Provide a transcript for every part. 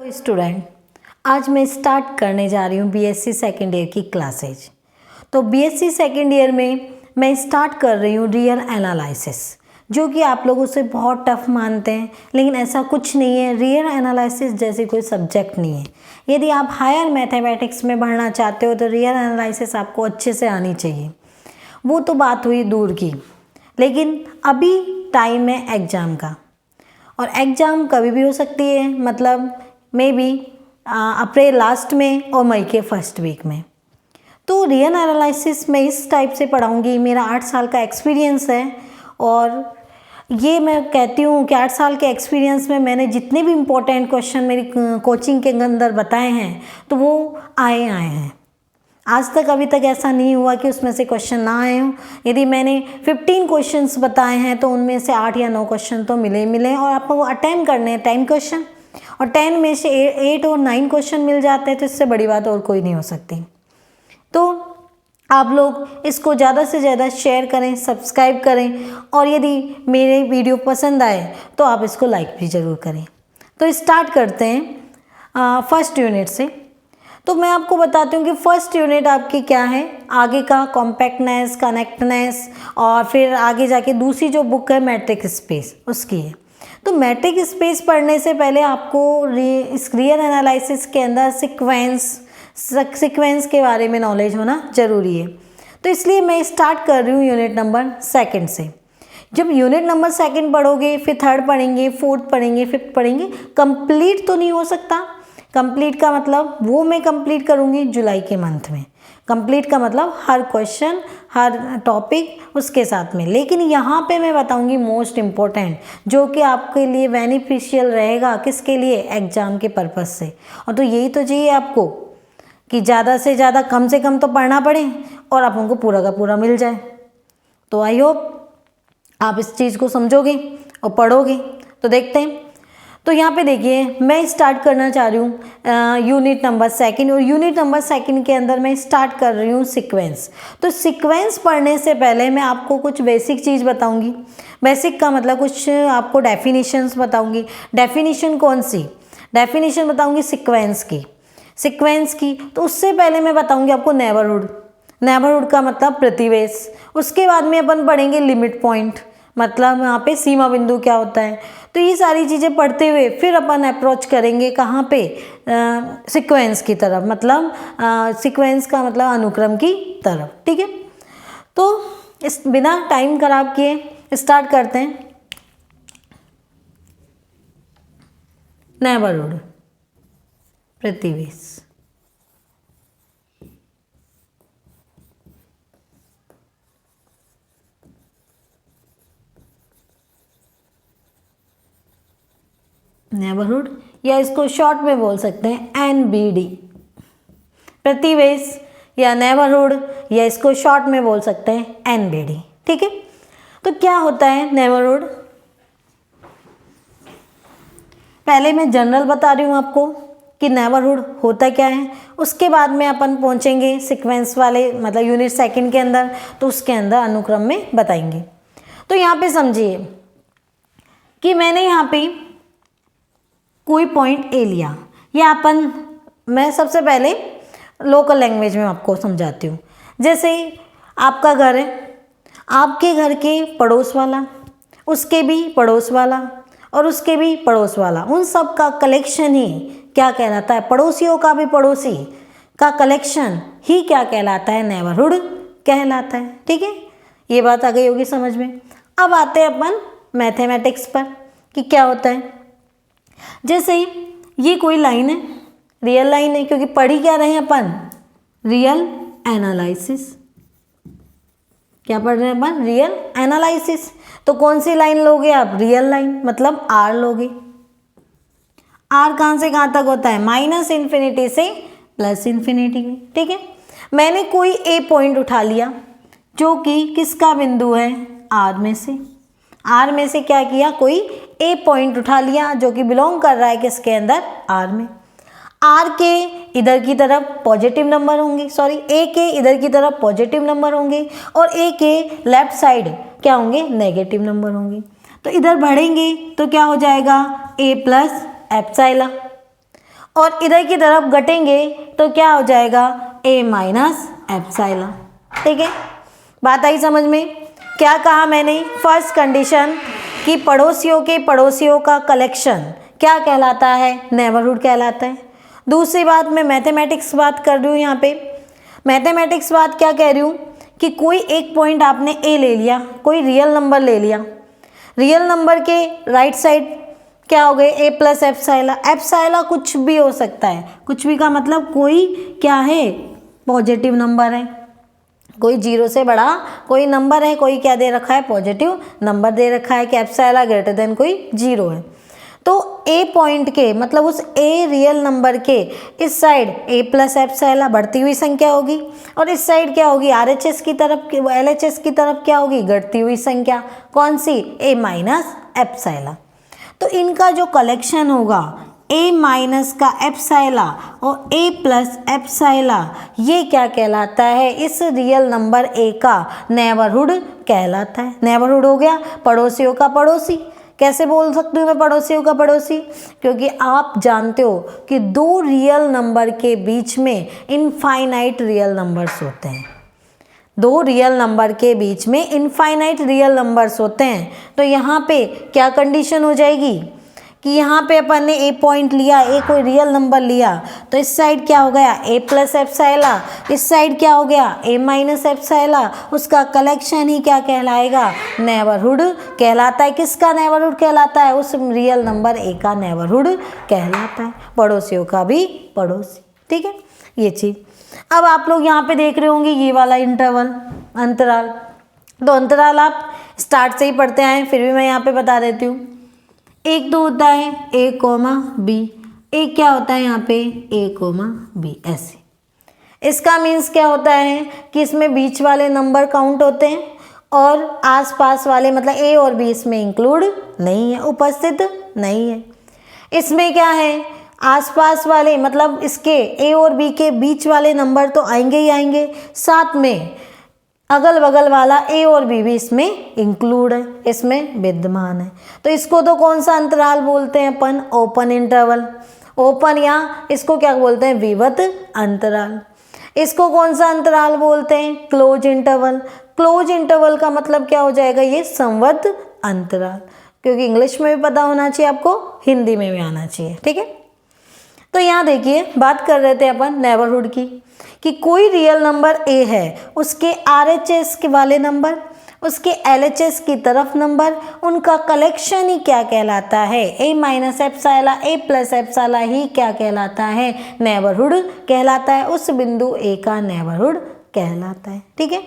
Student, आज मैं start करने जा रही हूँ बीएससी सेकेंड ईयर की क्लासेज। तो बीएससी सेकेंड ईयर में मैं स्टार्ट कर रही हूँ रियल एनालिसिस, जो कि आप लोग उसे बहुत टफ मानते हैं, लेकिन ऐसा कुछ नहीं है। रियल एनालिसिस जैसी कोई सब्जेक्ट नहीं है। यदि आप हायर मैथमेटिक्स में बढ़ना चाहते हो तो रियल एनालिसिस आपको अच्छे से आनी चाहिए। वो तो बात हुई दूर की, लेकिन अभी टाइम है एग्ज़ाम का, और एग्ज़ाम कभी भी हो सकती है, मतलब मे बी अप्रैल लास्ट में और मई के फर्स्ट वीक में। तो रियल एनालिसिस मैं इस टाइप से पढ़ाऊँगी। मेरा 8 साल का एक्सपीरियंस है, और ये मैं कहती हूँ कि 8 साल के एक्सपीरियंस में मैंने जितने भी इम्पोर्टेंट क्वेश्चन मेरी कोचिंग के अंदर बताए हैं तो वो आए हैं। आज तक अभी तक ऐसा नहीं हुआ कि उसमें से क्वेश्चन ना आए हों। यदि मैंने 15 क्वेश्चंस बताए हैं तो उनमें से 8 या 9 क्वेश्चन तो मिले, और आपको वो अटेम्प्ट करने हैं 10 क्वेश्चन, और 10 में से 8 और 9 क्वेश्चन मिल जाते हैं, तो इससे बड़ी बात और कोई नहीं हो सकती। तो आप लोग इसको ज़्यादा से ज़्यादा शेयर करें, सब्सक्राइब करें, और यदि मेरे वीडियो पसंद आए तो आप इसको लाइक भी ज़रूर करें। तो स्टार्ट करते हैं फर्स्ट यूनिट से। तो मैं आपको बताती हूँ कि फर्स्ट यूनिट आपकी क्या है, आगे का कॉम्पैक्टनेस, कनेक्टनेस, और फिर आगे जाके दूसरी जो बुक है मैट्रिक स्पेस, उसकी है। तो मैट्रिक स्पेस पढ़ने से पहले आपको इस रियल एनालिसिस के अंदर सीक्वेंस के बारे में नॉलेज होना ज़रूरी है। तो इसलिए मैं स्टार्ट कर रही हूँ यूनिट नंबर 2 से। जब यूनिट नंबर 2 पढ़ोगे, फिर 3rd पढ़ेंगे, 4th पढ़ेंगे, 5th पढ़ेंगे, कंप्लीट तो नहीं हो सकता। कंप्लीट का मतलब वो मैं कंप्लीट करूँगी जुलाई के मंथ में। कंप्लीट का मतलब हर क्वेश्चन, हर टॉपिक उसके साथ में। लेकिन यहाँ पे मैं बताऊँगी मोस्ट इम्पोर्टेंट, जो कि आपके लिए बेनिफिशियल रहेगा, किसके लिए, एग्ज़ाम के पर्पज़ से। और तो यही तो चाहिए आपको कि ज़्यादा से ज़्यादा, कम से कम तो पढ़ना पड़े और अपन को पूरा का पूरा मिल जाए। तो आई होप आप इस चीज़ को समझोगे और पढ़ोगे। तो देखते हैं। तो यहाँ पे देखिए, मैं स्टार्ट करना चाह रही हूँ यूनिट नंबर 2, और यूनिट नंबर 2 के अंदर मैं स्टार्ट कर रही हूँ सीक्वेंस। तो सीक्वेंस पढ़ने से पहले मैं आपको कुछ बेसिक चीज़ बताऊँगी। बेसिक का मतलब कुछ आपको डेफिनेशंस बताऊँगी। डेफिनेशन कौन सी? डेफिनेशन बताऊँगी सीक्वेंस की। तो उससे पहले मैं बताऊँगी आपको नेबरहुड का मतलब प्रतिवेश। उसके बाद में अपन पढ़ेंगे लिमिट पॉइंट, मतलब यहाँ पे सीमा बिंदु क्या होता है। तो ये सारी चीज़ें पढ़ते हुए फिर अपन अप्रोच करेंगे कहाँ पे, सीक्वेंस की तरफ, मतलब सीक्वेंस का मतलब अनुक्रम की तरफ। ठीक है, तो इस बिना टाइम खराब किए स्टार्ट करते हैं। नेबरहुड, प्रतिवेश। नेबरहुड, या इसको शॉर्ट में बोल सकते हैं NBD, प्रतिवेश या नेबरहुड, या इसको शॉर्ट में बोल सकते हैं NBD। ठीक है, तो क्या होता है नेबरहुड? पहले मैं जनरल बता रही हूँ आपको कि नेबरहुड होता क्या है। उसके बाद में अपन पहुँचेंगे सीक्वेंस वाले, मतलब यूनिट 2 के अंदर, तो उसके अंदर अनुक्रम में बताएंगे। तो यहाँ पे समझिए कि मैंने यहाँ पे कोई पॉइंट ए लिया, या मैं सबसे पहले लोकल लैंग्वेज में आपको समझाती हूँ। जैसे आपका घर है, आपके घर के पड़ोस वाला, उसके भी पड़ोस वाला, और उसके भी पड़ोस वाला, उन सब का कलेक्शन ही क्या कहलाता है? पड़ोसियों का भी पड़ोसी का कलेक्शन ही क्या कहलाता है? नेबरहुड कहलाता है। ठीक है, ये बात आ गई होगी समझ में। अब आते हैं अपन मैथमेटिक्स पर कि क्या होता है। जैसे ये कोई लाइन है, रियल लाइन है, क्योंकि पढ़ी क्या रहे हैं अपन? Real analysis. क्या पढ़ रहे हैं अपन? Real analysis. तो कौन सी लाइन लोगे आप? रियल लाइन, मतलब R लोगे। R कहाँ से कहाँ तक होता है? -∞ से +∞। ठीक है, मैंने कोई A पॉइंट उठा लिया, जो कि किसका बिंदु है? R में से। R में से क्या किया? कोई A पॉइंट उठा लिया, जो कि बिलोंग कर रहा है किसके अंदर? R में। R के इधर की तरफ पॉजिटिव नंबर होंगे, A के इधर की तरफ पॉजिटिव नंबर होंगे, और A के लेफ्ट साइड क्या होंगे? नेगेटिव नंबर होंगे। तो इधर बढ़ेंगे तो क्या हो जाएगा? A + epsilon. और इधर की तरफ घटेंगे तो क्या हो जाएगा a माइनस एप्सिलॉन। ठीक है, बात आई समझ में। क्या कहा मैंने, फर्स्ट कंडीशन कि पड़ोसियों का कलेक्शन क्या कहलाता है, नेबरहुड कहलाता है। दूसरी बात मैं मैथमेटिक्स बात कर रही हूँ यहाँ पे। मैथमेटिक्स बात क्या कह रही हूँ कि कोई एक पॉइंट आपने ए ले लिया, कोई रियल नंबर ले लिया, रियल नंबर के राइट साइड क्या हो गए ए प्लस एप्सिलॉन। एप्सिलॉन कुछ भी हो सकता है, कुछ भी का मतलब कोई क्या है, पॉजिटिव नंबर है, कोई जीरो से बड़ा कोई नंबर है, कोई क्या दे रखा है, पॉजिटिव नंबर दे रखा है कि एप्सिलॉन ग्रेटर देन कोई जीरो है। तो ए पॉइंट के मतलब उस ए रियल नंबर के इस साइड ए प्लस एप्सिलॉन बढ़ती हुई संख्या होगी और इस साइड क्या होगी, आरएचएस की तरफ, एलएचएस की तरफ क्या होगी, घटती हुई संख्या। कौन सी, ए माइनस एप्सिलॉन। तो इनका जो कलेक्शन होगा ए माइनस का एप्सिलॉन और ए प्लस एप्सिलॉन, ये क्या कहलाता है, इस रियल नंबर ए का नेबरहुड कहलाता है। नेबरहुड हो गया पड़ोसियों का पड़ोसी। कैसे बोल सकती हूँ मैं पड़ोसियों का पड़ोसी, क्योंकि आप जानते हो कि दो रियल नंबर के बीच में इनफाइनाइट रियल नंबर्स होते हैं। दो रियल नंबर के बीच में इनफाइनाइट रियल नंबर्स होते हैं। तो यहाँ पे क्या कंडीशन हो जाएगी कि यहाँ पे अपन ने ए पॉइंट लिया, ए कोई रियल नंबर लिया, तो इस साइड क्या हो गया ए प्लस एप्सिलॉन, इस साइड क्या हो गया ए माइनस एप्सिलॉन। उसका कलेक्शन ही क्या कहलाएगा, नेबरहुड कहलाता है। किसका नेबरहुड कहलाता है, उस रियल नंबर ए का नेबरहुड कहलाता है, पड़ोसियों का भी पड़ोसी। ठीक है, ये चीज़। अब आप लोग यहाँ पे देख रहे होंगे ये वाला इंटरवल, अंतराल। तो अंतराल आप स्टार्ट से ही पढ़ते आए, फिर भी मैं यहाँ पे बता देती हूँ। एक तो होता है ए कोमा बी, एक क्या होता है यहाँ पे ए कोमा बी, ऐसे। इसका मीन्स क्या होता है कि इसमें बीच वाले नंबर काउंट होते हैं और आसपास वाले मतलब ए और बी इसमें इंक्लूड नहीं है, उपस्थित नहीं है। इसमें क्या है, आसपास वाले मतलब इसके ए और बी के बीच वाले नंबर तो आएंगे ही आएंगे, साथ में अगल बगल वाला ए और बी भी इसमें इंक्लूड है, इसमें विद्यमान है। तो इसको तो कौन सा अंतराल बोलते हैं अपन, ओपन इंटरवल। ओपन या इसको क्या बोलते हैं, विवत अंतराल। इसको कौन सा अंतराल बोलते हैं, क्लोज इंटरवल। क्लोज इंटरवल का मतलब क्या हो जाएगा, ये संवद्ध अंतराल। क्योंकि इंग्लिश में भी पता होना चाहिए आपको, हिंदी में भी आना चाहिए। ठीक है, तो यहाँ देखिए बात कर रहे थे अपन नेबरहुड की, कि कोई रियल नंबर ए है, उसके आरएचएस के वाले नंबर, उसके एलएचएस की तरफ नंबर, उनका कलेक्शन ही क्या कहलाता है, ए माइनस एप्सिलॉन, ए प्लस एप्सिलॉन ही क्या कहलाता है, नेबरहुड कहलाता है। उस बिंदु ए का नेबरहुड कहलाता है। ठीक है,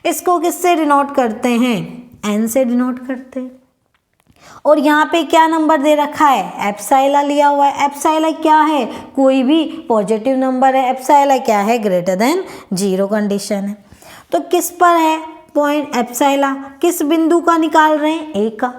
इसको किससे डिनोट करते हैं, एन से डिनोट करते हैं। और यहाँ पे क्या नंबर दे रखा है, एप्सिलॉन लिया हुआ है। एप्सिलॉन क्या है, कोई भी पॉजिटिव नंबर है। एप्सिलॉन क्या है, ग्रेटर देन जीरो कंडीशन है। तो किस पर है पॉइंट, एप्सिलॉन किस बिंदु का निकाल रहे हैं, ए का।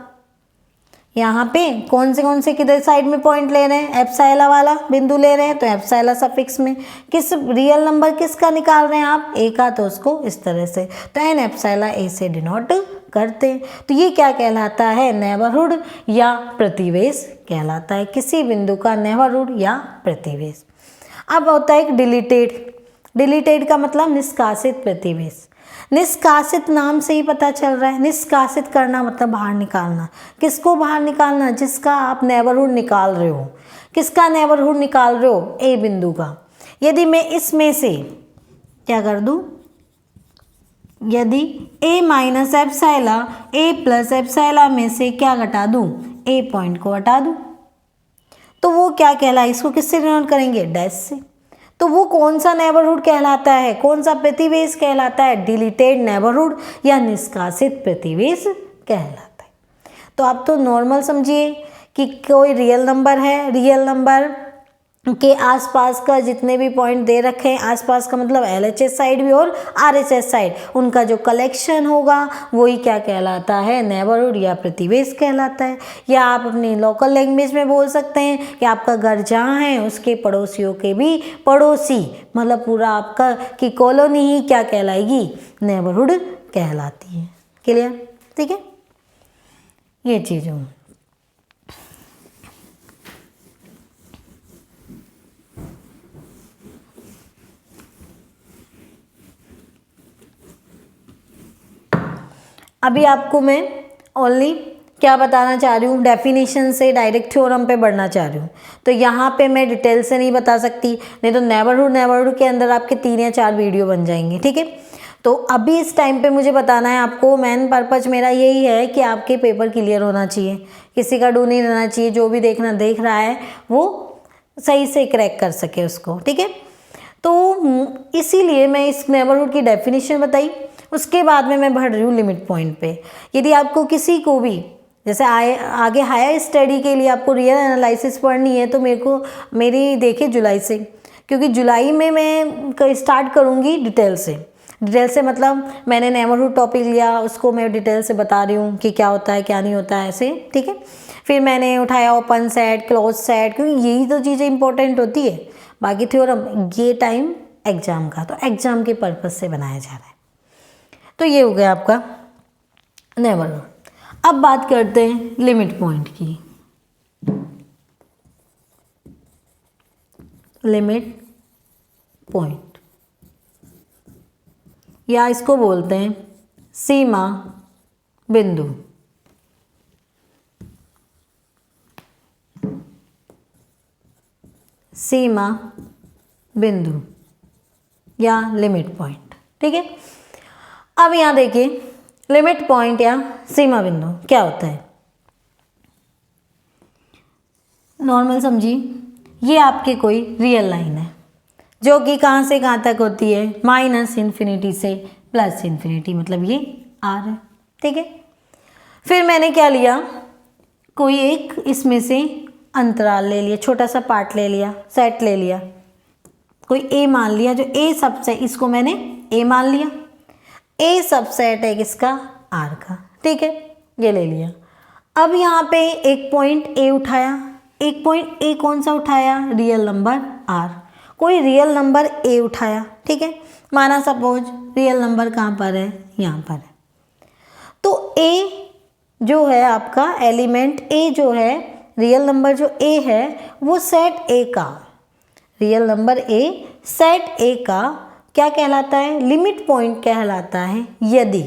यहाँ पे कौन से किधर साइड में पॉइंट ले रहे हैं, एप्सिलॉन वाला बिंदु ले रहे हैं, तो एप्सिलॉन सफिक्स में किस रियल नंबर किसका निकाल रहे हैं आप, ए का, तो उसको इस तरह से तो एन एप्सिलॉन ए से डिनोट करते हैं। तो ये क्या कहलाता है, नेबरहुड या प्रतिवेश कहलाता है, किसी बिंदु का नेबरहुड या प्रतिवेश। अब होता है एक डिलीटेड। डिलीटेड का मतलब निष्कासित प्रतिवेश। निष्कासित नाम से ही पता चल रहा है, निष्कासित करना मतलब बाहर निकालना। किसको बाहर निकालना, जिसका आप नेबरहुड निकाल रहे हो। किसका नेबरहुड निकाल रहे हो, ए बिंदु का। यदि मैं इसमें से क्या कर दूं, यदि ए माइनस एप्सिलॉन ए प्लस एप्सिलॉन में से क्या घटा दूं, ए पॉइंट को हटा दूं, तो वो क्या कहलाए, इसको किससे डिनोट करेंगे, डैश से। तो वो कौन सा नेबरहुड कहलाता है, कौन सा प्रतिवेश कहलाता है, डिलीटेड नेबरहुड या निष्कासित प्रतिवेश कहलाता है। तो आप तो नॉर्मल समझिए कि कोई रियल नंबर है, रियल नंबर के आसपास का जितने भी पॉइंट दे रखे हैं, आसपास का मतलब एलएचएस साइड भी और आरएचएस साइड, उनका जो कलेक्शन होगा वही क्या कहलाता है, नेबरहुड या प्रतिवेश कहलाता है। या आप अपनी लोकल लैंग्वेज में बोल सकते हैं कि आपका घर जहाँ है उसके पड़ोसियों के भी पड़ोसी, मतलब पूरा आपका की कॉलोनी ही क्या कहलाएगी, नेबरहुड कहलाती है। क्लियर, ठीक है, ये चीज़ हो। अभी आपको मैं ओनली क्या बताना चाह रही हूँ, डेफिनेशन से डायरेक्ट थ्योरम पे बढ़ना चाह रही हूँ। तो यहाँ पे मैं डिटेल से नहीं बता सकती, नहीं तो नेबरहुड के अंदर आपके 3 या 4 वीडियो बन जाएंगे, ठीक है। तो अभी इस टाइम पे मुझे बताना है आपको, मेन पर्पज मेरा यही है कि आपके पेपर क्लियर होना चाहिए, किसी का डू नहीं रहना चाहिए, जो भी देख रहा है वो सही से क्रैक कर सके उसको, ठीक है। तो इसीलिए मैं इस नेबरहुड की डेफिनेशन बताई, उसके बाद में मैं बढ़ रही हूँ लिमिट पॉइंट पे। यदि आपको किसी को भी जैसे आगे हायर स्टडी के लिए आपको रियल एनालिसिस पढ़नी है तो मेरी देखिए जुलाई से, क्योंकि जुलाई में मैं स्टार्ट करूँगी डिटेल से मतलब मैंने नेबरहुड टॉपिक लिया, उसको मैं डिटेल से बता रही हूँ कि क्या होता है क्या नहीं होता है ऐसे, ठीक है। फिर मैंने उठाया ओपन सेट, क्लोज सेट, क्योंकि यही तो चीज़ें इंपॉर्टेंट होती है। बाकी थ्योरम ये टाइम एग्जाम का, तो एग्जाम के पर्पज से बनाया जा रहा है। तो ये हो गया आपका नेबरहुड। अब बात करते हैं लिमिट पॉइंट की। लिमिट पॉइंट या इसको बोलते हैं सीमा बिंदु। सीमा बिंदु या लिमिट पॉइंट, ठीक है। अब यहाँ देखिए लिमिट पॉइंट या सीमा बिंदु क्या होता है, नॉर्मल समझिए, ये आपके कोई रियल लाइन है जो कि कहाँ से कहाँ तक होती है, -∞ से +∞, मतलब ये R है, ठीक है। फिर मैंने क्या लिया, कोई एक इसमें से अंतराल ले लिया, छोटा सा पार्ट ले लिया, सेट ले लिया, कोई A मान लिया, जो A सबसेट, इसको मैंने A मान लिया, A सबसेट है किसका, R का, ठीक है, ये ले लिया। अब यहाँ पे एक पॉइंट A उठाया, एक पॉइंट A कौन सा उठाया, रियल नंबर R, कोई रियल नंबर A उठाया, ठीक है, माना सपोज रियल नंबर कहाँ पर है, यहाँ पर है। तो A जो है आपका एलिमेंट A जो है, रियल नंबर जो A है वो सेट A का, real number A set A का क्या कहलाता है, लिमिट पॉइंट कहलाता है। यदि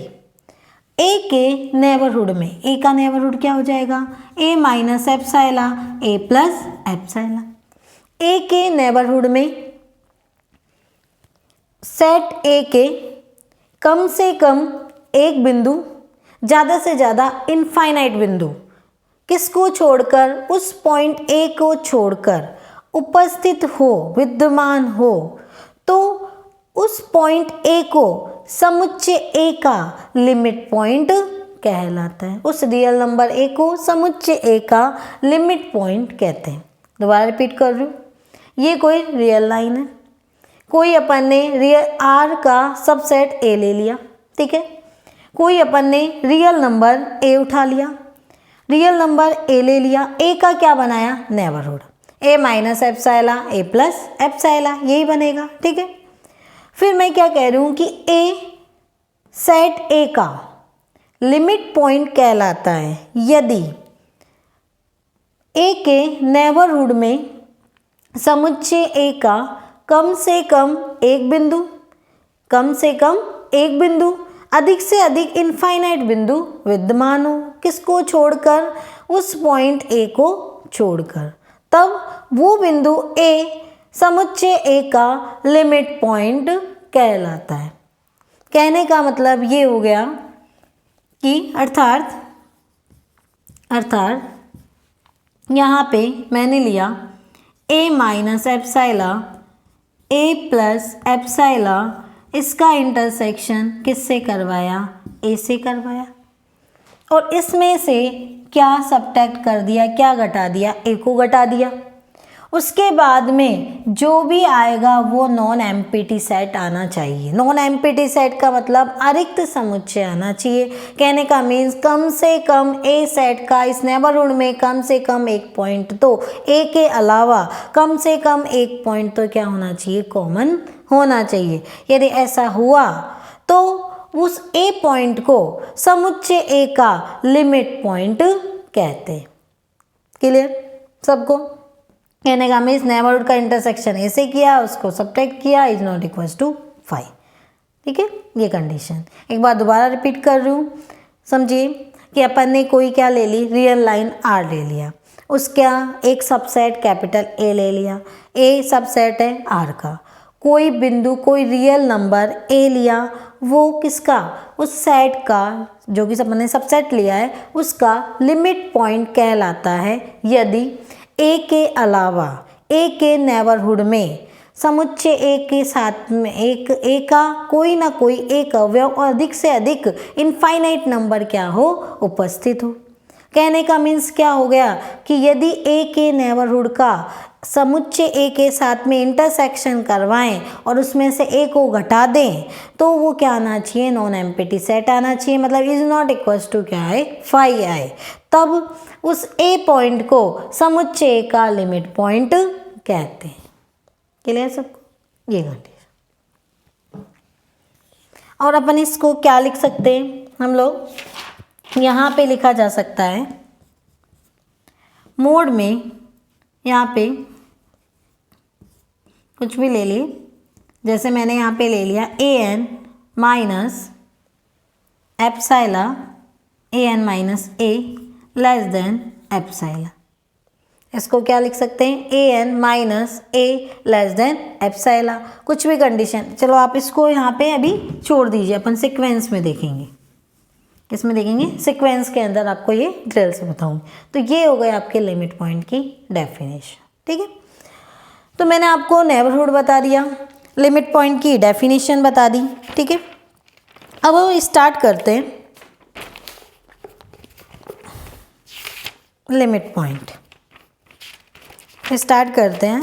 A के नेबरहुड में, A का नेबरहुड क्या हो जाएगा, A minus epsilon, A plus epsilon. A के नेबरहुड में सेट A के कम से कम एक बिंदु, ज़्यादा से ज़्यादा इनफाइनाइट बिंदु किसको छोड़कर, उस पॉइंट A को छोड़कर उपस्थित हो, विद्यमान हो, तो उस पॉइंट A को समुच्चय A का लिमिट पॉइंट कहलाता है। उस रियल नंबर A को समुच्चय A का लिमिट पॉइंट कहते हैं। दोबारा रिपीट कर रही हूँ, ये कोई रियल लाइन है, कोई अपन ने रियल R का सबसेट A ले लिया, ठीक है, कोई अपन ने रियल नंबर A उठा लिया, रियल नंबर A ले लिया, A का क्या बनाया, neighbourhood, A minus epsilon, A plus epsilon, यही बनेगा, ठीक है। फिर मैं क्या कह रही हूँ कि A सेट A का लिमिट पॉइंट कहलाता है यदि A के नेबरहुड में समुच्चय A का कम से कम एक बिंदु, कम से कम एक बिंदु, अधिक से अधिक इनफाइनाइट बिंदु विद्यमान हो, किसको छोड़कर, उस पॉइंट A को छोड़कर, तब वो बिंदु A समुच्चय A का लिमिट पॉइंट कहलाता है। कहने का मतलब ये हो गया कि अर्थात यहाँ पे मैंने लिया A minus epsilon, A plus epsilon, इसका इंटरसेक्शन किससे करवाया, A से करवाया, और इसमें से क्या सब्ट्रैक्ट कर दिया, क्या घटा दिया, A को घटा दिया। उसके बाद में जो भी आएगा वो नॉन एम्प्टी सेट आना चाहिए। नॉन एम्प्टी सेट का मतलब अरिक्त समुच्चय आना चाहिए। कहने का मीन्स कम से कम A सेट का इस नेबरहुड में कम से कम एक पॉइंट, तो A के अलावा कम से कम एक पॉइंट तो क्या होना चाहिए, कॉमन होना चाहिए। यदि ऐसा हुआ तो उस A पॉइंट को समुच्चय A का लिमिट पॉइंट कहते हैं। क्लियर सबको? कहने का मीन्स नेबरहुड का इंटरसेक्शन A से किया, उसको सब्ट्रैक्ट किया, इज नॉट इक्वल टू 5, ठीक है, ये कंडीशन। एक बार दोबारा रिपीट कर रही हूँ, समझिए कि अपन ने कोई क्या ले ली, रियल लाइन आर ले लिया, उसका एक सबसेट कैपिटल ए ले लिया, ए सबसेट है आर का। कोई बिंदु, कोई रियल नंबर ए लिया, वो किसका, उस सेट का, जो कि अपन ने सबसेट लिया है, उसका लिमिट पॉइंट कहलाता है यदि ए के अलावा ए के नेबरहुड में समुच्चय ए के साथ में एक ए का कोई ना कोई एक अवयव और अधिक से अधिक इनफाइनाइट नंबर क्या हो, उपस्थित हो। कहने का मीन्स क्या हो गया कि यदि ए के नेबरहुड का समुच्चय ए के साथ में इंटरसेक्शन करवाएं और उसमें से ए को घटा दें तो वो क्या आना चाहिए, नॉन एम्प्टी सेट आना चाहिए, मतलब इज नॉट इक्वल्स टू क्या है, फाई आए, तब उस ए पॉइंट को समुच्चय ए का लिमिट पॉइंट कहते हैं। क्लियर सबको ये कंडीशन। और अपन इसको क्या लिख सकते हैं हम लोग, यहाँ पे लिखा जा सकता है मोड में, यहाँ पे कुछ भी ले लिए, जैसे मैंने यहाँ पे ले लिया A N minus एप्साइला, A N minus A less than एप्साइला। इसको क्या लिख सकते हैं, A N minus A less than एप्साइला, कुछ भी कंडीशन। चलो आप इसको यहाँ पे अभी छोड़ दीजिए, अपन सीक्वेंस में देखेंगे, किसमें देखेंगे, सीक्वेंस के अंदर आपको ये डिटेल से बताऊंगी। तो ये हो गए आपके लिमिट पॉइंट की डेफिनेशन, ठीक है। तो मैंने आपको नेबरहुड बता दिया, लिमिट पॉइंट की डेफिनेशन बता दी, ठीक है। अब हम स्टार्ट करते हैं लिमिट पॉइंट, स्टार्ट करते हैं।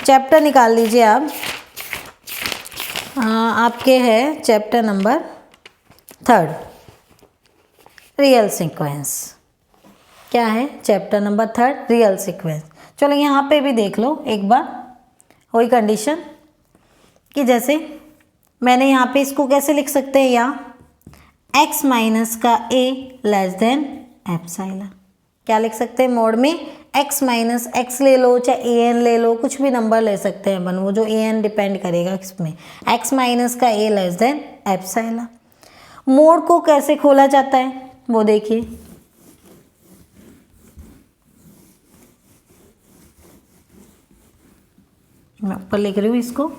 चैप्टर निकाल लीजिए आप, आपके है चैप्टर नंबर 3 रियल सीक्वेंस। क्या है चैप्टर नंबर 3 रियल सीक्वेंस। चलो यहाँ पे भी देख लो एक बार वही कंडीशन कि जैसे मैंने यहाँ पे इसको कैसे लिख सकते हैं, या x माइनस का a लेस देन एप्साइला। क्या लिख सकते हैं मोड में, x माइनस एक्स ले लो, चाहे ए एन ले लो, कुछ भी नंबर ले सकते हैं अपन, वो जो ए एन डिपेंड करेगा इसमें, x माइनस का a लेस देन एप्साइला। मोड को कैसे खोला जाता है वो देखिए, मैं ऊपर लिख रही हूँ इसको,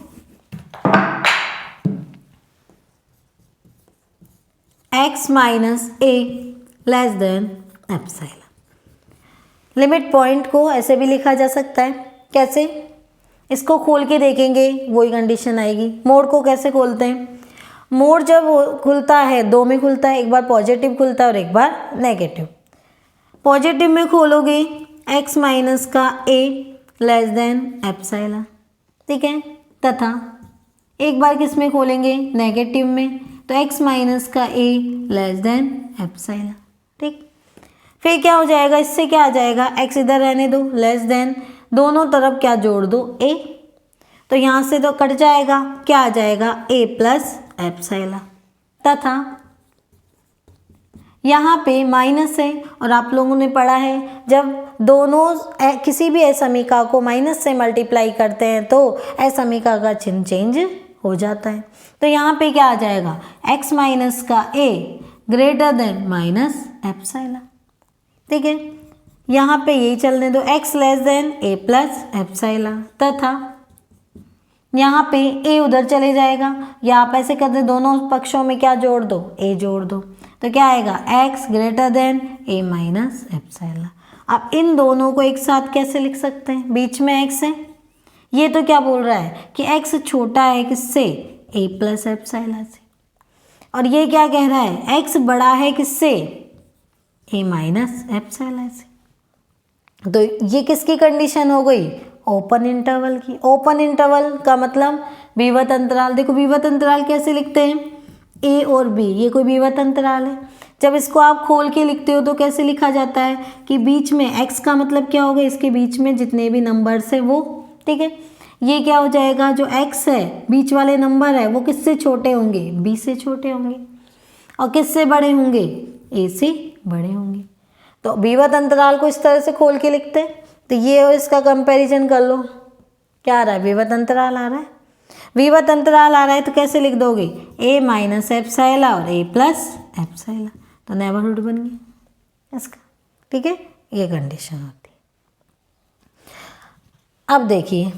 x minus a less than epsilon. Limit point को ऐसे भी लिखा जा सकता है, कैसे, इसको खोल के देखेंगे वही कंडीशन आएगी। मोड को कैसे खोलते हैं, मोड जब खुलता है दो में खुलता है, एक बार पॉजिटिव खुलता है और एक बार नेगेटिव। पॉजिटिव में खोलोगे x माइनस का a लेस देन एप्साइला, ठीक है, तथा एक बार किस में खोलेंगे, नेगेटिव में, तो x माइनस का a लेस देन एप्साइला, ठीक। फिर क्या हो जाएगा, इससे क्या आ जाएगा, x इधर रहने दो, लेस देन, दोनों तरफ क्या जोड़ दो, a, तो यहाँ से तो कट जाएगा, क्या आ जाएगा, a प्लस एप्साइला, तथा यहाँ पे माइनस है, और आप लोगों ने पढ़ा है जब दोनों किसी भी असमीका को माइनस से मल्टीप्लाई करते हैं तो असमीका का चिन्ह चेंज हो जाता है। तो यहाँ पे क्या आ जाएगा, x माइनस का a greater than minus epsilon, ठीक है। यहाँ पे यही चलने दो, x less than a plus epsilon, तथा यहाँ पे a उधर चले जाएगा, या आप ऐसे कर दे, दोनों पक्षों में क्या जोड़ दो, a जोड़ दो, तो क्या आएगा, x greater than a minus epsilon. अब इन दोनों को एक साथ कैसे लिख सकते हैं, बीच में x है, ये तो क्या बोल रहा है कि x छोटा है किससे, a प्लस एप्साइला से, और ये क्या कह रहा है, x बड़ा है किससे, a माइनस एप्साइला से। तो ये किसकी कंडीशन हो गई, ओपन इंटरवल की। ओपन इंटरवल का मतलब विवत अंतराल। देखो विवत अंतराल कैसे लिखते हैं, ए और बी, ये कोई विवत अंतराल है। जब इसको आप खोल के लिखते हो तो कैसे लिखा जाता है कि बीच में x का मतलब क्या होगा, इसके बीच में जितने भी नंबर्स है वो, ठीक है। ये क्या हो जाएगा, जो x है बीच वाले नंबर है वो किससे छोटे होंगे, b से छोटे होंगे, और किससे बड़े होंगे, a से बड़े होंगे। तो विवत अंतराल को इस तरह से खोल के लिखते हैं। तो ये और इसका कंपैरिजन कर लो, क्या आ रहा है, विवत अंतराल आ रहा है। विवत अंतराल आ रहा है तो कैसे लिख दोगे, a माइनस एप्साइला और a प्लस एप्साइला। तो नेबरहुड बन गया इसका, ठीक है, ये कंडीशन होती है। अब देखिए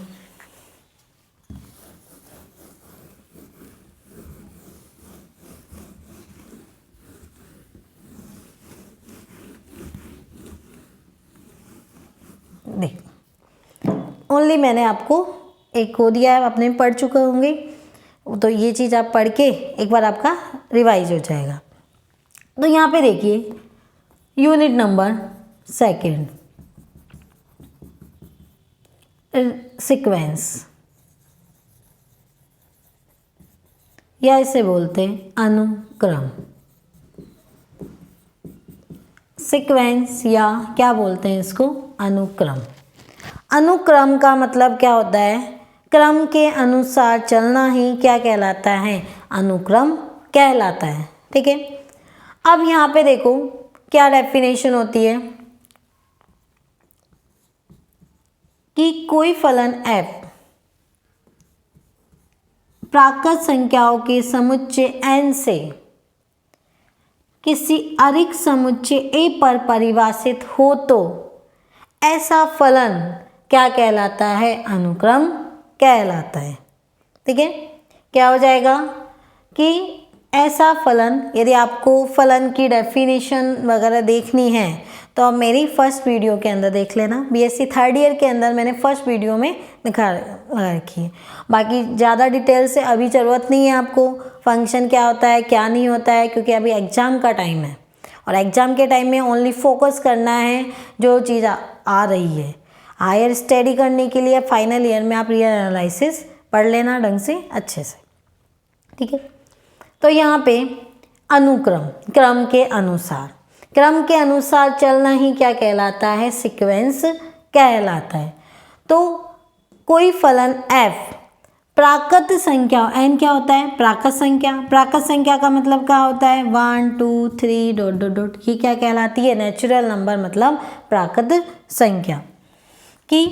ओनली मैंने आपको एक को दिया है, आपने पढ़ चुके होंगे, तो ये चीज़ आप पढ़ के एक बार आपका रिवाइज हो जाएगा। तो यहाँ पे देखिए यूनिट नंबर सेकंड, सीक्वेंस, या इसे बोलते हैं अनुक्रम। सीक्वेंस या क्या बोलते हैं इसको, अनुक्रम। अनुक्रम का मतलब क्या होता है, क्रम के अनुसार चलना ही क्या कहलाता है, अनुक्रम कहलाता है, ठीक है। अब यहाँ पे देखो क्या डेफिनेशन होती है कि कोई फलन f प्राकृत संख्याओं के समुच्चय n से किसी अरिक्त समुच्चय a पर परिभाषित हो तो ऐसा फलन क्या कहलाता है, अनुक्रम कहलाता है, ठीक है। क्या हो जाएगा कि ऐसा फलन, यदि आपको फलन की डेफिनेशन वगैरह देखनी है तो आप मेरी फर्स्ट वीडियो के अंदर देख लेना, बीएससी थर्ड ईयर के अंदर मैंने फर्स्ट वीडियो में दिखा रखी है। बाकी ज़्यादा डिटेल से अभी ज़रूरत नहीं है आपको, फंक्शन क्या होता है क्या नहीं होता है, क्योंकि अभी एग्ज़ाम का टाइम है और एग्ज़ाम के टाइम में ओनली फोकस करना है जो चीज़ आ रही है। हायर स्टडी करने के लिए फाइनल ईयर में आप रियल एनालिसिस पढ़ लेना ढंग से अच्छे से, ठीक है। तो यहाँ पे अनुक्रम, क्रम के अनुसार, क्रम के अनुसार चलना ही क्या कहलाता है, सीक्वेंस कहलाता है। तो कोई फलन f प्राकृत संख्या, n क्या होता है, प्राकृत संख्या, प्राकृत संख्या का मतलब क्या होता है, 1 2 3 डॉट डॉट डॉट, ये क्या कहलाती है, नेचुरल नंबर, मतलब प्राकृत संख्या। कि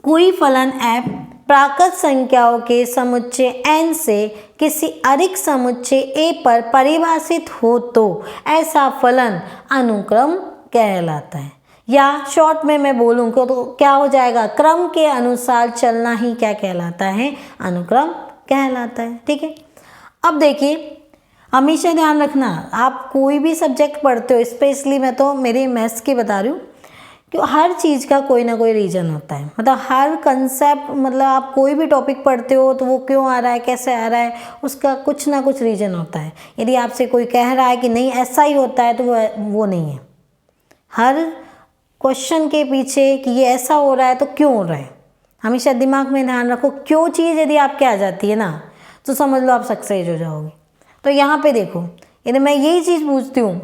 कोई फलन f प्राकृत संख्याओं के समुच्चय n से किसी अरिक्त समुच्चय a पर परिभाषित हो तो ऐसा फलन अनुक्रम कहलाता है। या शॉर्ट में मैं बोलूँ तो क्या हो जाएगा, क्रम के अनुसार चलना ही क्या कहलाता है, अनुक्रम कहलाता है, ठीक है। अब देखिए हमेशा ध्यान रखना, आप कोई भी सब्जेक्ट पढ़ते हो, स्पेशली मैं तो मेरे मैथ्स की बता रही हूँ, कि हर चीज़ का कोई ना कोई रीज़न होता है, मतलब हर कंसेप्ट, मतलब आप कोई भी टॉपिक पढ़ते हो तो वो क्यों आ रहा है, कैसे आ रहा है, उसका कुछ ना कुछ रीज़न होता है। यदि आपसे कोई कह रहा है कि नहीं ऐसा ही होता है तो वो नहीं है। हर क्वेश्चन के पीछे कि ये ऐसा हो रहा है तो क्यों हो रहा है, हमेशा दिमाग में ध्यान रखो। क्यों चीज़ यदि आपके आ जाती है ना तो समझ लो आप सक्सेस हो जाओगे। तो यहाँ पे देखो, यदि मैं यही चीज़ पूछती हूँ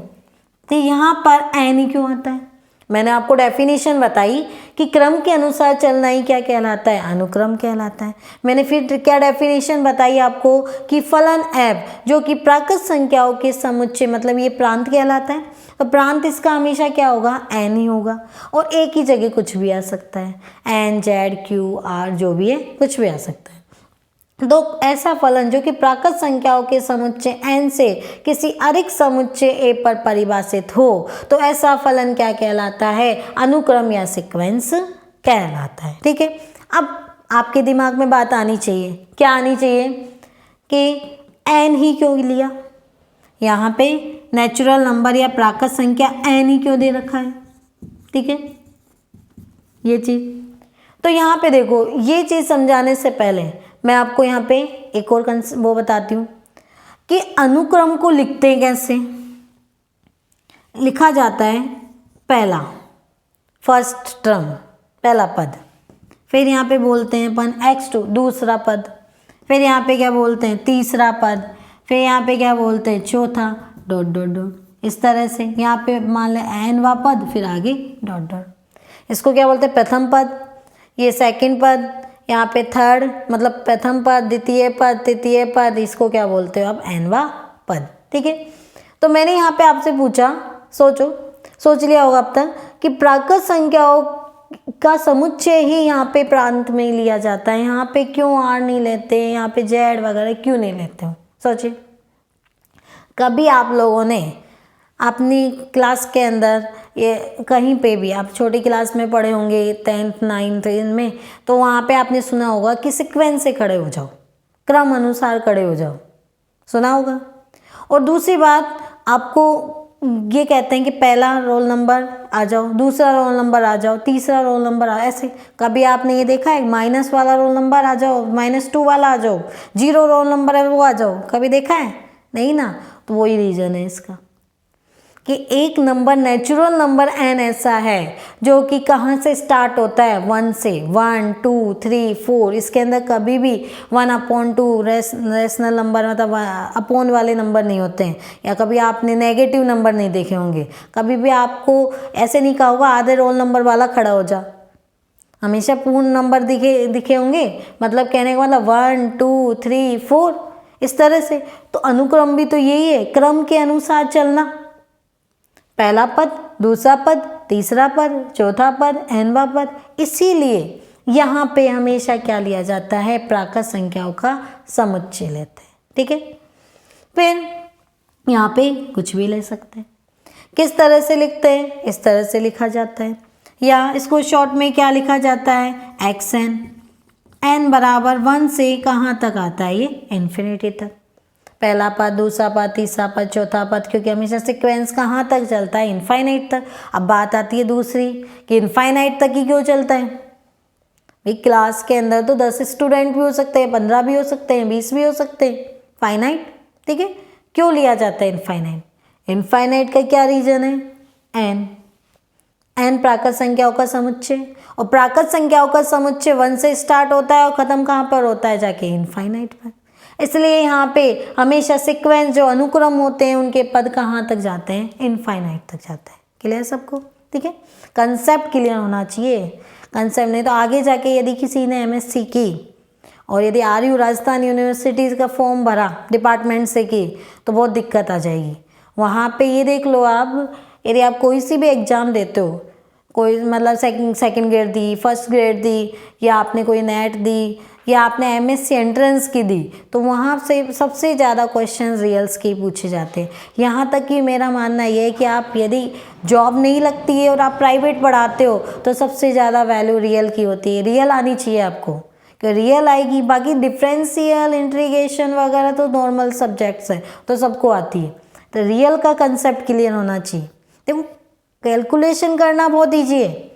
तो यहाँ पर एन ही क्यों आता है, मैंने आपको डेफिनेशन बताई कि क्रम के अनुसार चलना ही क्या कहलाता है, अनुक्रम कहलाता है। मैंने फिर क्या डेफिनेशन बताई आपको कि फलन f जो कि प्राकृत संख्याओं के समुच्चय, मतलब ये प्रांत कहलाता है, तो प्रांत इसका हमेशा क्या होगा, n ही होगा, और एक ही जगह कुछ भी आ सकता है, n z q r जो भी है कुछ भी आ सकता है। तो ऐसा फलन जो कि प्राकृत संख्याओं के समुच्चय n से किसी अरिक्त समुच्चय a पर परिभाषित हो तो ऐसा फलन क्या कहलाता है, अनुक्रम या सीक्वेंस कहलाता है, ठीक है। अब आपके दिमाग में बात आनी चाहिए, क्या आनी चाहिए कि n ही क्यों लिया, यहाँ पे नेचुरल नंबर या प्राकृत संख्या n ही क्यों दे रखा है, ठीक है, ये चीज़। तो यहाँ पे देखो, ये चीज़ समझाने से पहले मैं आपको यहाँ पे एक और वो बताती हूँ कि अनुक्रम को लिखते हैं कैसे। लिखा जाता है पहला, फर्स्ट टर्म, पहला पद, फिर यहाँ पे बोलते हैं अपन x2 दूसरा पद, फिर यहाँ पे क्या बोलते हैं तीसरा पद, फिर यहाँ पे क्या बोलते हैं चौथा, डॉट डॉट डॉट, इस तरह से। यहाँ पे मान लें nवा पद, फिर आगे डॉट डॉट। इसको क्या बोलते हैं, प्रथम पद, ये सेकंड पद, यहाँ पे थर्ड, मतलब प्रथम पद, द्वितीय पद, तृतीय पद, इसको क्या बोलते हो आप, nवा पद, ठीक है। तो मैंने यहाँ पे आपसे पूछा, सोच लिया होगा अब तक कि प्राकृत संख्याओं का समुच्चय ही यहाँ पे प्रांत में लिया जाता है, यहाँ पे क्यों r नहीं लेते, यहाँ पे z वगैरह क्यों नहीं लेते हो। सोचिए, कभी आप लोगों ने अपनी क्लास के अंदर ये कहीं पे भी आप छोटी क्लास में पढ़े होंगे 10th 9th में, तो वहाँ पे आपने सुना होगा कि सीक्वेंस से खड़े हो जाओ, क्रम अनुसार खड़े हो जाओ, सुना होगा। और दूसरी बात आपको ये कहते हैं कि पहला रोल नंबर आ जाओ, दूसरा रोल नंबर आ जाओ, तीसरा रोल नंबर आ, ऐसे कभी आपने ये देखा है माइनस वाला रोल नंबर आ जाओ, -2 वाला आ जाओ, 0 रोल नंबर है वो आ जाओ, कभी देखा है? नहीं ना। तो वही रीज़न है इसका कि एक नंबर नेचुरल नंबर n ऐसा है जो कि कहाँ से स्टार्ट होता है, 1 से, 1 2 3 4। इसके अंदर कभी भी 1/2 रेशनल नंबर मतलब अपॉन वाले नंबर नहीं होते हैं, या कभी आपने नेगेटिव नंबर नहीं देखे होंगे, कभी भी आपको ऐसे नहीं कहा होगा आधे रोल नंबर वाला खड़ा हो जा, हमेशा पूर्ण नंबर दिखे होंगे, मतलब कहने का मतलब 1 2 3 4 इस तरह से। तो अनुक्रम भी तो यही है, क्रम के अनुसार चलना, पहला पद, दूसरा पद, तीसरा पद, चौथा पद, nवां पद। इसीलिए यहाँ पे हमेशा क्या लिया जाता है, प्राकृत संख्याओं का समुच्चय लेते हैं, ठीक है। फिर यहाँ पे कुछ भी ले सकते हैं। किस तरह से लिखते हैं, इस तरह से लिखा जाता है, या इसको शॉर्ट में क्या लिखा जाता है, xn, n बराबर 1 से कहाँ तक आता है, ये इन्फिनिटी तक, पहला पद, दूसरा पद, तीसरा पद, चौथा पद, क्योंकि हमेशा सीक्वेंस कहाँ तक चलता है, इनफाइनाइट तक। अब बात आती है दूसरी कि इनफाइनाइट तक ही क्यों चलता है भाई, क्लास के अंदर तो 10 स्टूडेंट भी हो सकते हैं, 15 भी हो सकते हैं, 20 भी हो सकते हैं, फाइनाइट, ठीक है। क्यों लिया जाता है इनफाइनाइट? इनफाइनाइट का क्या रीजन है, n प्राकृत संख्याओं का समुच्चय, और प्राकृत संख्याओं का समुच्चय 1 से स्टार्ट होता है और ख़त्म कहाँ पर होता है, जाके इनफाइनाइट पर। इसलिए यहाँ पे हमेशा सीक्वेंस जो अनुक्रम होते हैं उनके पद कहाँ तक जाते हैं, इनफाइनाइट तक जाते हैं। क्लियर सबको, ठीक है। कंसेप्ट क्लियर होना चाहिए, कंसेप्ट नहीं तो आगे जाके यदि किसी ने MSc की और यदि RU राजस्थान यूनिवर्सिटीज़ का फॉर्म भरा डिपार्टमेंट से की तो बहुत दिक्कत आ जाएगी। वहाँ पे ये देख लो आप, यदि आप कोई सी भी एग्ज़ाम देते हो, कोई मतलब सेकंड ग्रेड दी, फर्स्ट ग्रेड दी, या आपने कोई नेट दी, या आपने MSc एंट्रेंस की दी, तो वहाँ से सबसे ज़्यादा क्वेश्चंस रियल्स के पूछे जाते हैं। यहाँ तक कि मेरा मानना ये है कि आप यदि जॉब नहीं लगती है और आप प्राइवेट पढ़ाते हो तो सबसे ज़्यादा वैल्यू रियल की होती है। रियल आनी चाहिए आपको, कि रियल आएगी, बाकी डिफरेंशियल इंटीग्रेशन वगैरह तो नॉर्मल सब्जेक्ट्स हैं तो सबको आती है, तो रियल का कंसेप्ट क्लियर होना चाहिए। देखो कैलकुलेशन करना बहुत ईजी है,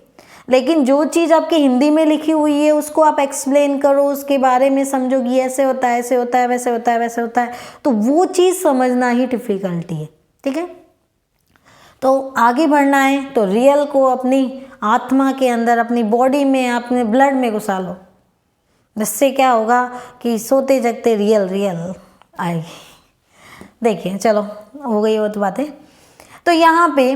लेकिन जो चीज़ आपकी हिंदी में लिखी हुई है उसको आप एक्सप्लेन करो, उसके बारे में समझो कि ऐसे होता है, ऐसे होता है, वैसे होता है, वैसे होता है, तो वो चीज़ समझना ही डिफ़िकल्टी है, ठीक है। तो आगे बढ़ना है तो रियल को अपनी आत्मा के अंदर, अपनी बॉडी में, अपने ब्लड में घुसा लो, जिससे क्या होगा कि सोते जगते रियल आएगी। देखिए चलो हो गई वो तो बातें। तो यहाँ पे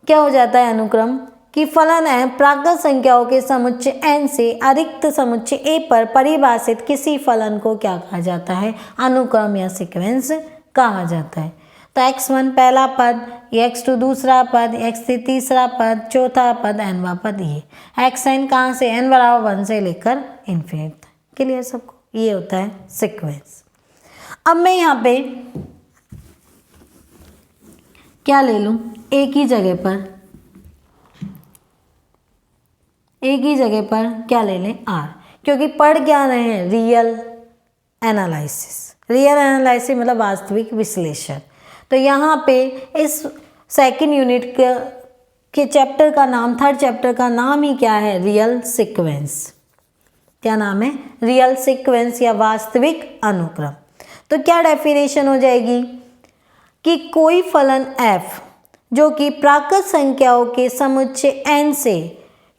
क्या हो जाता है अनुक्रम कि फलन है प्राकृत संख्याओं के समुच्चय n से अरिक्त समुच्चय a पर परिभाषित किसी फलन को क्या कहा जाता है, अनुक्रम या सीक्वेंस कहा जाता है। तो x1 पहला पद, x2 दूसरा पद, x3 तीसरा पद, चौथा पद, nवां पद, ये xn कहाँ से, n बराबर 1 से लेकर इन्फिनिट तक। क्लियर सबको, ये होता है सीक्वेंस। अब मैं यहाँ पे क्या ले लूँ, एक ही जगह पर क्या ले लें, R, क्योंकि पढ़ क्या रहे हैं, रियल एनालिसिस मतलब वास्तविक विश्लेषण। तो यहाँ पे इस सेकंड यूनिट के चैप्टर का नाम, थर्ड चैप्टर का नाम ही क्या है, रियल सीक्वेंस। क्या नाम है, रियल सीक्वेंस या वास्तविक अनुक्रम। तो क्या डेफिनेशन हो जाएगी कि कोई फलन f जो कि प्राकृत संख्याओं के समुच्चय n से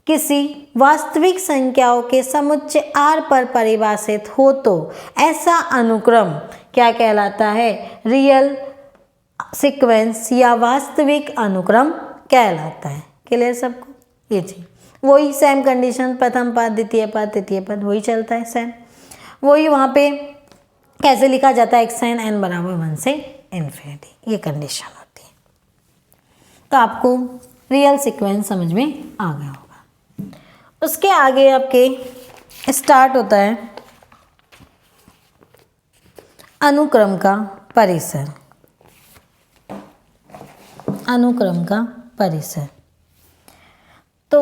किसी वास्तविक संख्याओं के समुच्चय r पर परिभाषित हो तो ऐसा अनुक्रम क्या कहलाता है, रियल सीक्वेंस या वास्तविक अनुक्रम कहलाता है। क्लियर सबको, ये चीज वही सेम कंडीशन, प्रथम पद, द्वितीय पद, तृतीय पद वही चलता है सेम। वही वहाँ पे कैसे लिखा जाता है, xn n बराबर 1 से इन्फिनिटी, ये कंडीशन होती है। तो आपको रियल सीक्वेंस समझ में आ गया होगा। उसके आगे आपके स्टार्ट होता है अनुक्रम का परिसर। अनुक्रम का परिसर। तो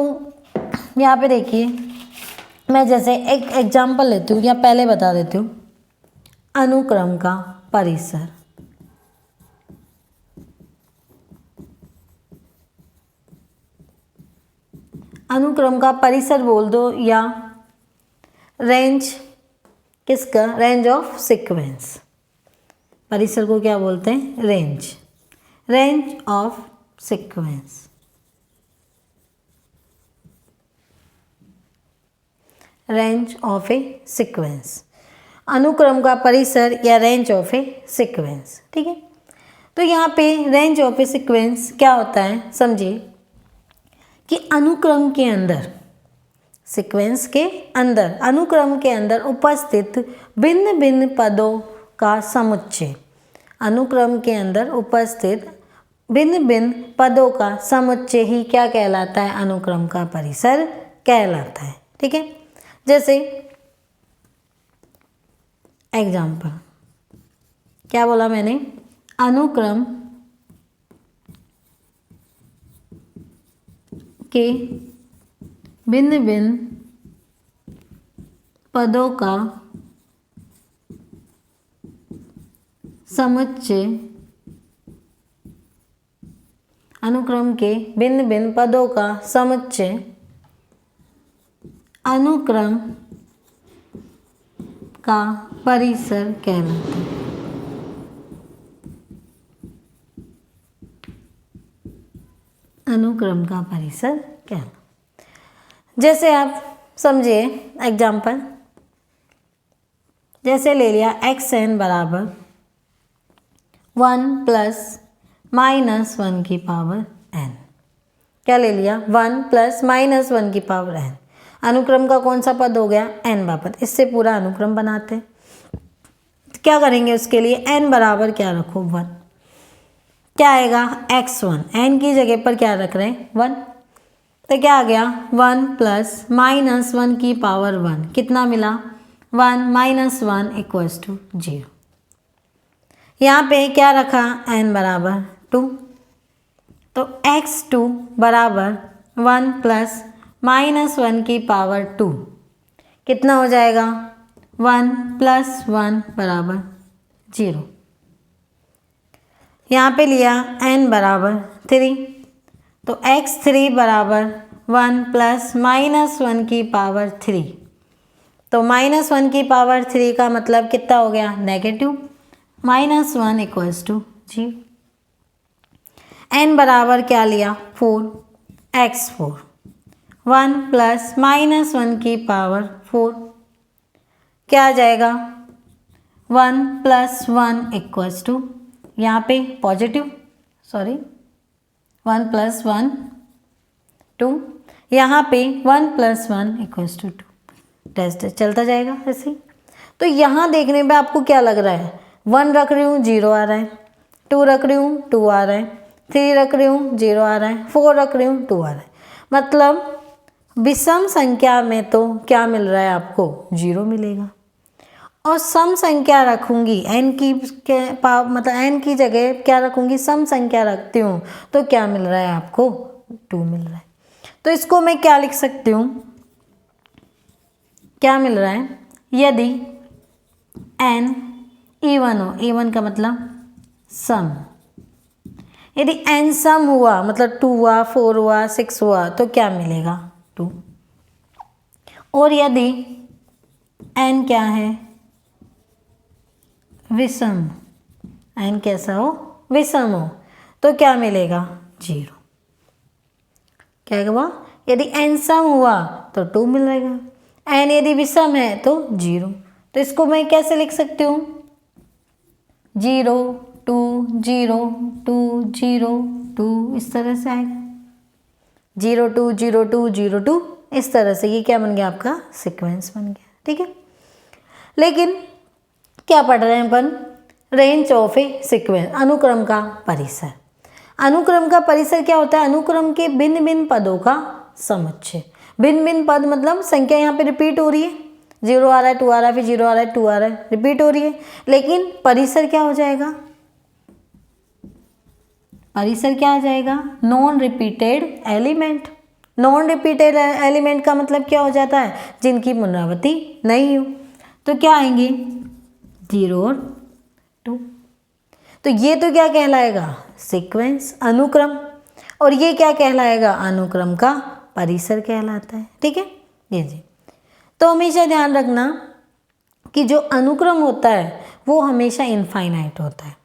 यहाँ पे देखिए, मैं जैसे एक एग्जाम्पल लेती हूँ या पहले बता देती हूँ। अनुक्रम का परिसर, अनुक्रम का परिसर बोल दो या रेंज, किसका? Range of sequence. परिसर को क्या बोलते हैं? Range, range of sequence. Range of A sequence, अनुक्रम का परिसर या रेंज ऑफ ए सीक्वेंस। ठीक है, तो यहाँ पे रेंज ऑफ ए सीक्वेंस क्या होता है, समझिए कि अनुक्रम के अंदर, सीक्वेंस के अंदर, अनुक्रम के अंदर उपस्थित भिन्न भिन्न पदों का समुच्चय, अनुक्रम के अंदर उपस्थित भिन्न भिन्न पदों का समुच्चय ही क्या कहलाता है? अनुक्रम का परिसर कहलाता है। ठीक है, जैसे एग्जाम्पल क्या बोला मैंने? अनुक्रम के भिन्न भिन्न पदों का समुच्चय, अनुक्रम के भिन्न भिन्न पदों का समुच्चय अनुक्रम का परिसर कहलाता है। अनुक्रम का परिसर कहलाता है। जैसे आप समझिए एग्जाम्पल, जैसे ले लिया xn बराबर 1 प्लस माइनस 1 की पावर n। क्या ले लिया? 1 प्लस माइनस 1 की पावर n। अनुक्रम का कौन सा पद हो गया? n बापत। इससे पूरा अनुक्रम बनाते हैं। क्या करेंगे उसके लिए? n बराबर क्या रखो? 1। क्या आएगा? x1, n की जगह पर क्या रख रहे हैं? 1। तो क्या आ गया? 1 प्लस माइनस 1 की पावर 1। कितना मिला? 1 माइनस 1 इक्वल्स टू 0। यहाँ पे क्या रखा? n बराबर 2। तो x2 बराबर 1 प्लस माइनस 1 की पावर 2 कितना हो जाएगा? 1 प्लस 1 बराबर 0। यहाँ पे लिया n बराबर 3। तो x3 बराबर 1 प्लस माइनस 1 की पावर 3। तो माइनस 1 की पावर 3 का मतलब कितना हो गया? Negative. Minus 1 equals to 0। n बराबर क्या लिया? 4। x4 1 प्लस माइनस 1 की पावर 4 क्या आ जाएगा? 1 प्लस 1 इक्वल्स टू, यहाँ पे पॉजिटिव, 1 प्लस 1 2, यहाँ पे 1 प्लस 1 इक्वल्स टू 2। टेस्ट चलता जाएगा ऐसे ही। तो यहाँ देखने में आपको क्या लग रहा है? 1 रख रही हूँ 0 आ रहा है, 2 रख रही हूँ 2 आ रहा है, 3 रख रही हूँ 0 आ रहा है, 4 रख रही हूँ 2 आ रहा है। मतलब विषम संख्या में तो क्या मिल रहा है आपको? 0 मिलेगा। और सम संख्या रखूंगी n की मतलब n की जगह क्या रखूंगी? सम संख्या रखती हूँ तो क्या मिल रहा है आपको? 2 मिल रहा है। तो इसको मैं क्या लिख सकती हूँ? क्या मिल रहा है? यदि n इवन हो, इवन का मतलब सम, यदि n सम हुआ मतलब 2 हुआ, 4 हुआ, 6 हुआ तो क्या मिलेगा? 2। और यदि n क्या है? विषम, n कैसा हो? विषम हो तो क्या मिलेगा? 0। क्या हुआ? यदि n सम हुआ तो 2 मिलेगा, n यदि विषम है तो 0। तो इसको मैं कैसे लिख सकती हूँ? 0 2 0 2 0 2 इस तरह से आएगा। 0 2 0 2 0 2 इस तरह से। ये क्या बन गया? आपका सीक्वेंस बन गया। ठीक है, लेकिन क्या पढ़ रहे हैं अपन? रेंज ऑफ ए सीक्वेंस, अनुक्रम का परिसर। अनुक्रम का परिसर क्या होता है? अनुक्रम के भिन्न भिन्न पदों का समुच्चय। भिन्न भिन्न पद मतलब संख्या यहाँ पे रिपीट हो रही है, 0 आ रहा है, 2 आ रहा है, फिर 0 आ रहा है, 2 आ रहा है, रिपीट हो रही है। लेकिन परिसर क्या हो जाएगा? परिसर क्या आ जाएगा? Non repeated element. Non repeated element का मतलब क्या हो जाता है? जिनकी पुनरावृत्ति नहीं हो। तो क्या आएंगे? 0 और 2। तो ये तो क्या कहलाएगा? सीक्वेंस, अनुक्रम। और ये क्या कहलाएगा? अनुक्रम का परिसर कहलाता है। ठीक है, ये जी। तो हमेशा ध्यान रखना कि जो अनुक्रम होता है वो हमेशा इनफाइनाइट होता है।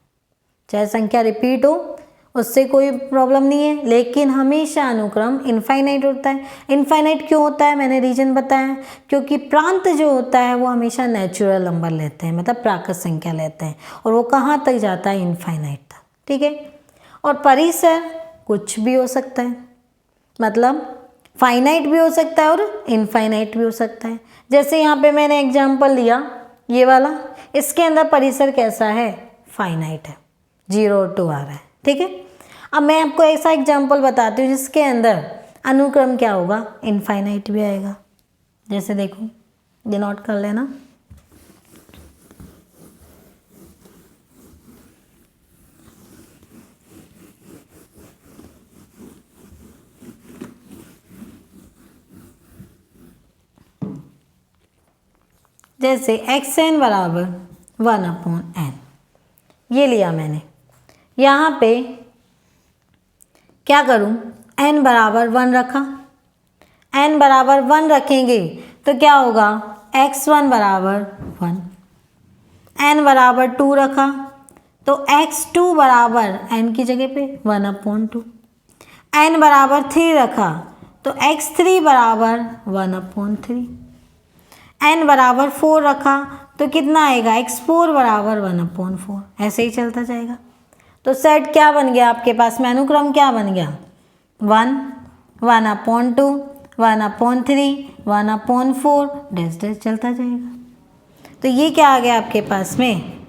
चाहे संख्या रिपीट हो उससे कोई प्रॉब्लम नहीं है, लेकिन हमेशा अनुक्रम इनफाइनाइट होता है। इनफाइनाइट क्यों होता है? मैंने रीजन बताया, क्योंकि प्रांत जो होता है वो हमेशा नेचुरल नंबर लेते हैं, मतलब प्राकृत संख्या लेते हैं, और वो कहाँ तक जाता है? इनफाइनाइट तक। ठीक है। और परिसर कुछ भी हो सकता है, मतलब फाइनाइट भी हो सकता है और इनफाइनाइट भी हो सकता है। जैसे यहाँ पे मैंने एग्जाम्पल लिया ये वाला, इसके अंदर परिसर कैसा है? फाइनाइट है, 0 और 2 आ रहा है। ठीक है। अब मैं आपको ऐसा एग्जाम्पल बताती हूँ जिसके अंदर अनुक्रम क्या होगा? इनफाइनाइट भी आएगा। जैसे देखो, ये नोट कर लेना। जैसे xn बराबर 1/n, ये लिया मैंने। यहाँ पे क्या करूँ? n बराबर 1 रखा। n बराबर 1 रखेंगे तो क्या होगा? x1 बराबर 1। n बराबर 2 रखा तो x2 बराबर n की जगह पे 1/2। n बराबर 3 रखा तो x3 बराबर 1/3। n बराबर 4 रखा तो कितना आएगा? x4 बराबर 1/4। ऐसे ही चलता जाएगा। तो सेट क्या बन गया आपके पास में? अनुक्रम क्या बन गया? 1, 1/2, 1/3, 1/4 डैश डैश चलता जाएगा। तो ये क्या आ गया आपके पास में?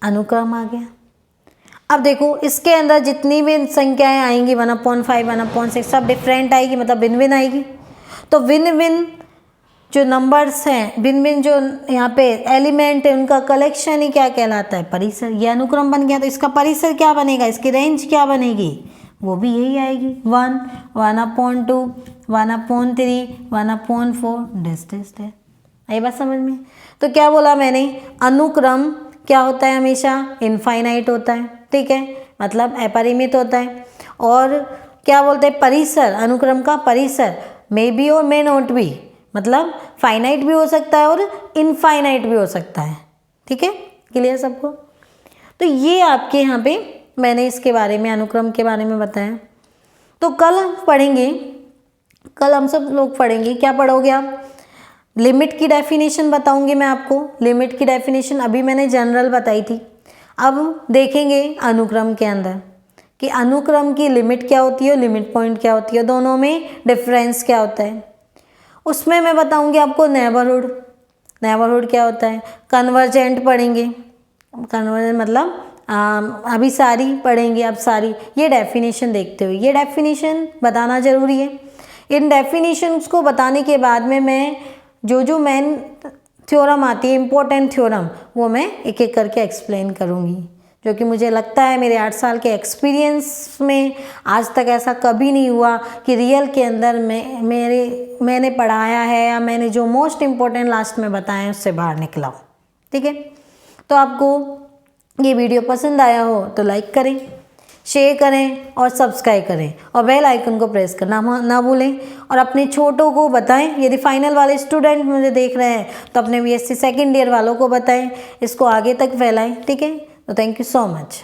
अनुक्रम आ गया। अब देखो, इसके अंदर जितनी भी संख्याएं आएंगी 1/5, 1/6 सब डिफरेंट आएगी, मतलब भिन्न भिन्न आएगी। तो भिन्न भिन्न जो नंबर्स हैं, भिन्न भिन्न जो यहाँ पे एलिमेंट है, उनका कलेक्शन ही क्या कहलाता है? परिसर। ये अनुक्रम बन गया। तो इसका परिसर क्या बनेगा? इसकी रेंज क्या बनेगी? वो भी यही आएगी, 1, 1/2, 1/3, 1/4 डैश डैश डैश। आई बात समझ में? तो क्या बोला मैंने? अनुक्रम क्या होता है? हमेशा इनफाइनाइट होता है। ठीक है, मतलब अपरिमित होता है। और क्या बोलते हैं? परिसर, अनुक्रम का परिसर मे बी और मे नॉट बी, मतलब फाइनाइट भी हो सकता है और इनफाइनाइट भी हो सकता है। ठीक है, क्लियर सबको? तो ये आपके यहाँ पे मैंने इसके बारे में, अनुक्रम के बारे में बताया। तो कल हम पढ़ेंगे, कल हम सब लोग पढ़ेंगे। क्या पढ़ोगे आप? लिमिट की डेफिनेशन बताऊंगी मैं आपको। लिमिट की डेफिनेशन अभी मैंने जनरल बताई थी। अब देखेंगे अनुक्रम के अंदर कि अनुक्रम की लिमिट क्या होती है, लिमिट पॉइंट क्या होती है, दोनों में डिफरेंस क्या होता है। उसमें मैं बताऊंगी आपको नेबरहुड। नेबरहुड क्या होता है? कन्वर्जेंट पढ़ेंगे। कन्वर्जेंट मतलब अभी सारी पढ़ेंगे, अब सारी। ये डेफिनेशन देखते हुए, ये डेफिनेशन बताना ज़रूरी है। इन डेफिनेशंस को बताने के बाद में मैं जो मेन थ्योरम आती है, इम्पोर्टेंट थ्योरम, वो मैं एक एक करके एक्सप्लेन करूँगी, जो कि मुझे लगता है मेरे 8 साल के एक्सपीरियंस में आज तक ऐसा कभी नहीं हुआ कि रियल के अंदर मैंने पढ़ाया है या मैंने जो मोस्ट इम्पोर्टेंट लास्ट में बताया उससे बाहर निकला हूँ। ठीक है, तो आपको ये वीडियो पसंद आया हो तो लाइक करें, शेयर करें और सब्सक्राइब करें, और बेल आइकन को प्रेस करना ना भूलें। और अपने छोटों को बताएं। यदि फाइनल वाले स्टूडेंट मुझे देख रहे हैं तो अपने BSc सेकेंड ईयर वालों को बताएं, इसको आगे तक फैलाएं। ठीक है, तो थैंक यू सो मच।